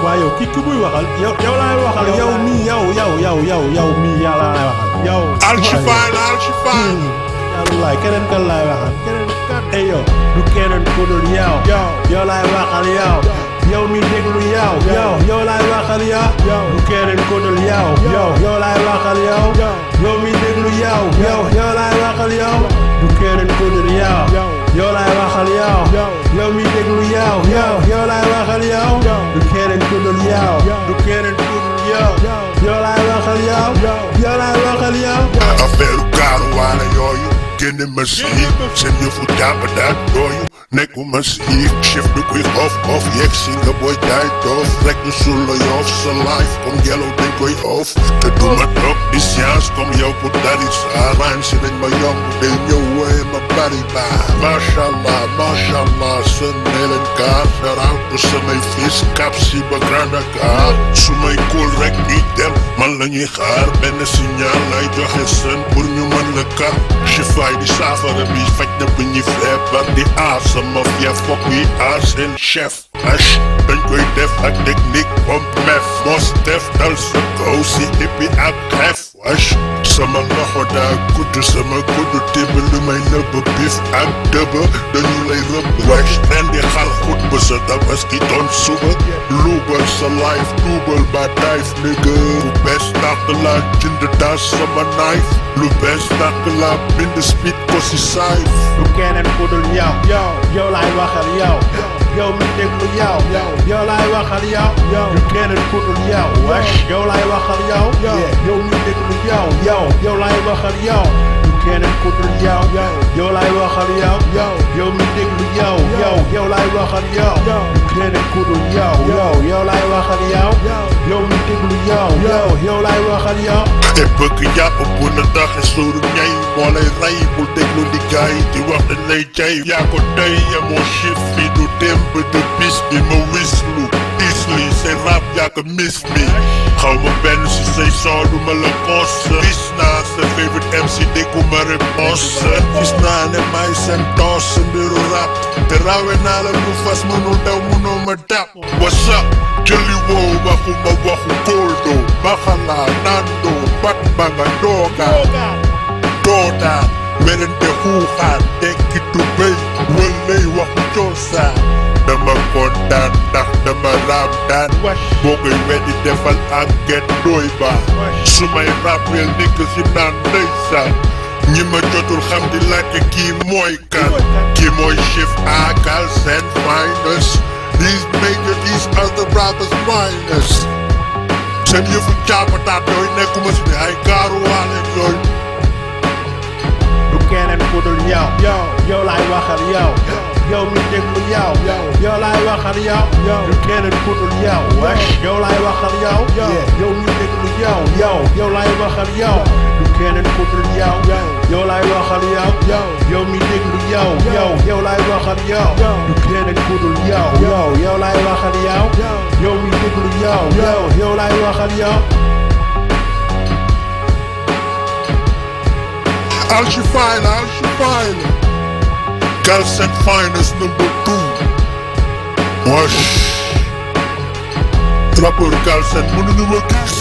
waaye yow ki muy waxal yow laay waxal yow mii yow mii yàlla laay waxal yow. Alchifine. Yàlla keneen kan laay waxal keneen kan. Yow du keneen ku dul yow. yow laay waxal yow. yow mi déglu yow. yow laay waxal yow. du keneen ku dul yow. yow laay waxal yow. yow mi déglu yow. yow laay waxal yow. du keneen ku dul yow. yow laay waxal yow. yow mi déglu yow. yow laay waxal yow. du keneen ku dul yow. du keneen ku dul yow. yow laay waxal yow. yow laay waxal yow. Affaire gaaru waale yooyu génne ma siif seen yëfu jàpp daal yooyu nekkuma siif chef du kuy xoof yegg si nga booy jaay doof rek ñu suul la yoof sa life comme ngelaw dañ koy oof te duma toog di science comme yow pour dari sa rhyme si dañ ma yomb day ñëw wooye ma bari baa mashallah seen nee leen kaar daraw du samay fils cap si ba Grand Dakar su may cool rek ñuy dem man la ñuy xaar benn signal lay joxe seen pour ñu mën la kar chifaay di saafara bi faj na ba ñuy feebar di aar sama fief fokk yi aar seen chef dañ koy def ak technique pompe mef mos def dal sa kaw si hippi ak xeef sama loxo daa gudd sama gudd tibb lu may nëbb bif ak dëbb dañu lay rëbb ren di xar xut ba sa tabaski doon suba luubal sa life tuubal ba dayf nigga lu bees tàq la jënd daas sama knife lu bees tàq la bind speed ko si saay du keneen ku dul yow. yow laay waxal yow. yow mi déglu yow. yow laay waxal yow. du keneen ku dul yow. yow laay waxal yow. yow mi déglu yow. yow laay waxal yow. du keneen ku dul yow. yow laay waxal yow. yow mi déglu yow. yow laay waxal yow. du keneen ku dul yow. yow laay waxal yow. yow mi déglu yow. yow laay waxal yow. te bëgg jàpp bu na taxe suuru ñay moo lay rey bul déglu liggéey di wax dañ lay jay yaa ko tey yemoo chief fi du démb de bis bi ma wislu isli say rap yaa ko miss mi xaw ma benn si say son du ma la cons gis naa sa favorite MC déggu ma réponse gis naa ne may seen toos sa mbiru rap te rawe naa la lu fas mënul daw mënoo ma dab what's up jëli woo waxuma waxu kóoldo baxalaa nando bat ba nga doogaan werante xuuxaan tekki tubéy wëllay waxu coosaan dama kontaan ndax dama raam daan boo koy weddi defal enquête dooy baa su may rappel nikk si naan ndeysaan ñi ma jotul xam di laajte kii mooy kan kii mooy chef akal seen finest these major these other rappers minus seen yëfu caapataat yooyu nekkuma si ne ay gaaruwaale yooyu du keneen ku dul yow. yow laay waxal yow. yow mi déglu yow. yow laay waxal yow. du keneen ku dul yow. yow laay waxal yow. yow mi déglu yow. yow laay waxal yow. du keneen ku dul yow. yow laay waxal yow. yow mi déglu yow. yow laay waxal yow. du keneen ku dul yow. yow laay waxal yow. yow mi déglu yow. yow laay waxal yow. Alchifine Galsen Finest number 2 Wesh rappeur Galsen mënuñu ma gis